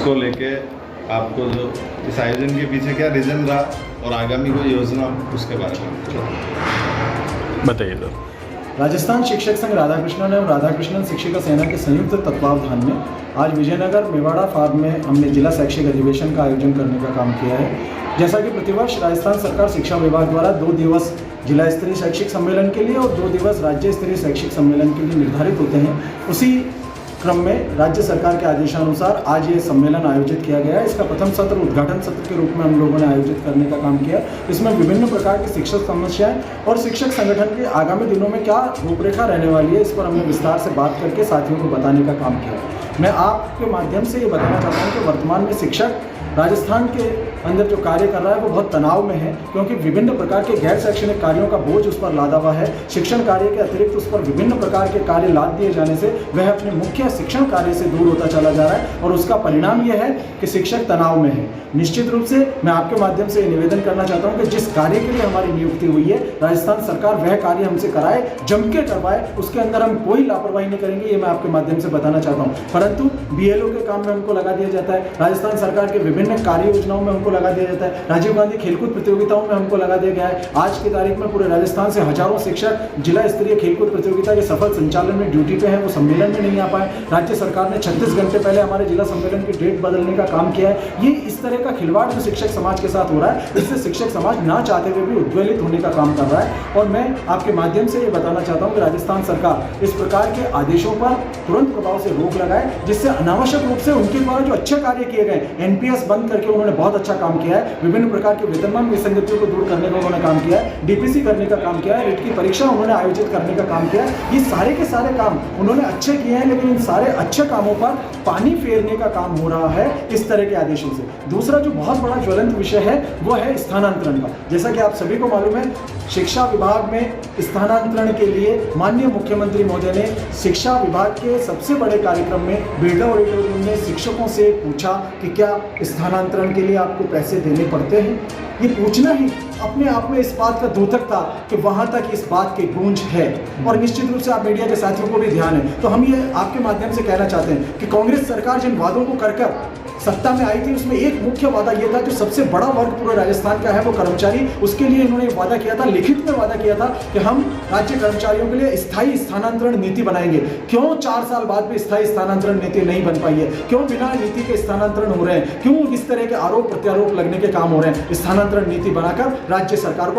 इसको लेके आपको जो इस आयोजन के पीछे क्या रीज़न रहा और आगामी कोई योजना उसके बारे में बताइए सर। राजस्थान शिक्षक संघ राधाकृष्णन एवं राधाकृष्णन शिक्षिका सेना के संयुक्त तत्वावधान में आज विजयनगर मेवाड़ा फार्म में हमने जिला शैक्षिक अधिवेशन का आयोजन करने का काम किया है। जैसा कि प्रतिवर्ष राजस्थान सरकार शिक्षा विभाग द्वारा 2 दिवस जिला स्तरीय शैक्षिक सम्मेलन के लिए और 2 दिवस राज्य स्तरीय शैक्षिक सम्मेलन के लिए निर्धारित होते हैं, उसी क्रम में राज्य सरकार के आदेशानुसार आज ये सम्मेलन आयोजित किया गया है। इसका प्रथम सत्र उद्घाटन सत्र के रूप में हम लोगों ने आयोजित करने का काम किया। इसमें विभिन्न प्रकार की शिक्षक समस्याएं और शिक्षक संगठन के आगामी दिनों में क्या रूपरेखा रहने वाली है, इस पर हमने विस्तार से बात करके साथियों को बताने का काम किया। मैं आपके माध्यम से ये बताना चाहता हूँ कि वर्तमान में शिक्षक राजस्थान के अंदर जो कार्य कर रहा है वो बहुत तनाव में है, क्योंकि विभिन्न प्रकार के गैर शैक्षणिक कार्यों का बोझ उस पर लादा हुआ है। शिक्षण कार्य के अतिरिक्त उस पर विभिन्न प्रकार के कार्य लाद दिए जाने से वह अपने मुख्य शिक्षण कार्य से दूर होता चला जा रहा है और उसका परिणाम यह है कि शिक्षक तनाव में है। निश्चित रूप से मैं आपके माध्यम से निवेदन करना चाहता हूँ कि जिस कार्य के लिए हमारी नियुक्ति हुई है, राजस्थान सरकार वह कार्य हमसे कराए, जम के करवाए, उसके अंदर हम कोई लापरवाही नहीं करेंगे, ये मैं आपके माध्यम से बताना चाहता हूँ। परंतु BLO के काम में हमको लगा दिया जाता है, राजस्थान सरकार के विभिन्न कार्य योजनाओं में हमको लगा दिया जाता है, राजीव गांधी खेलकूद प्रतियोगिताओं में हमको लगा दिया गया है। आज की तारीख में पूरे राजस्थान से हजारों शिक्षक जिला स्तरीय खेलकूद प्रतियोगिता के सफल संचालन में ड्यूटी पे हैं, वो सम्मेलन में नहीं आ पाए। राज्य सरकार ने 36 घंटे पहले हमारे जिला सम्मेलन की डेट बदलने का काम किया है। ये इस तरह का खिलवाड़ जो शिक्षक समाज के साथ हो रहा है, इससे शिक्षक समाज ना चाहते हुए भी उद्वेलित होने का काम कर रहा है। और मैं आपके माध्यम से ये बताना चाहता हूँ कि राजस्थान सरकार इस प्रकार के आदेशों पर तुरंत प्रभाव से रोक लगाए, जिससे अनावश्यक रूप से उनके द्वारा जो अच्छे कार्य किए गए, NPS बंद करके उन्होंने बहुत अच्छा काम किया है, विभिन्न प्रकार के वेतनमान विसंगतियों को दूर करने का उन्होंने काम किया है, DPC करने का काम किया है, रिट की परीक्षा उन्होंने आयोजित करने का काम किया है। ये सारे के सारे काम उन्होंने अच्छे किए हैं, लेकिन इन सारे अच्छे कामों पर पानी फेरने का काम हो रहा है इस तरह के आदेशों से। दूसरा जो बहुत बड़ा ज्वलंत विषय है वो है स्थानांतरण का। जैसा कि आप सभी को मालूम है, शिक्षा विभाग में स्थानांतरण के लिए माननीय मुख्यमंत्री महोदय ने शिक्षा विभाग के सबसे बड़े कार्यक्रम में बिरला ऑडिटोरियम में शिक्षकों से पूछा कि क्या स्थानांतरण के लिए आपको पैसे देने पड़ते हैं। ये पूछना ही अपने आप में इस बात का द्योतक था कि वहां तक इस बात की गूंज है। और निश्चित रूप से आप मीडिया के साथियों को भी ध्यान है, तो हम ये आपके माध्यम से कहना चाहते हैं कि कांग्रेस सरकार जिन वादों को कर सत्ता में आई थी, उसमें एक मुख्य वादा यह था, जो सबसे बड़ा वर्ग पूरे राजस्थान का है वो कर्मचारी, उसके लिए इन्होंने वादा किया था, लिखित में वादा किया था कि हम राज्य कर्मचारियों के लिए स्थायी स्थानांतरण नीति बनाएंगे। क्यों 4 साल बाद भी स्थायी स्थानांतरण नीति नहीं बन पाई है? क्यों बिना नीति के स्थानांतरण हो रहे हैं? क्यों इस तरह के आरोप प्रत्यारोप लगने के काम हो रहे हैं? स्थानांतरण नीति बनाकर राज्य सरकार को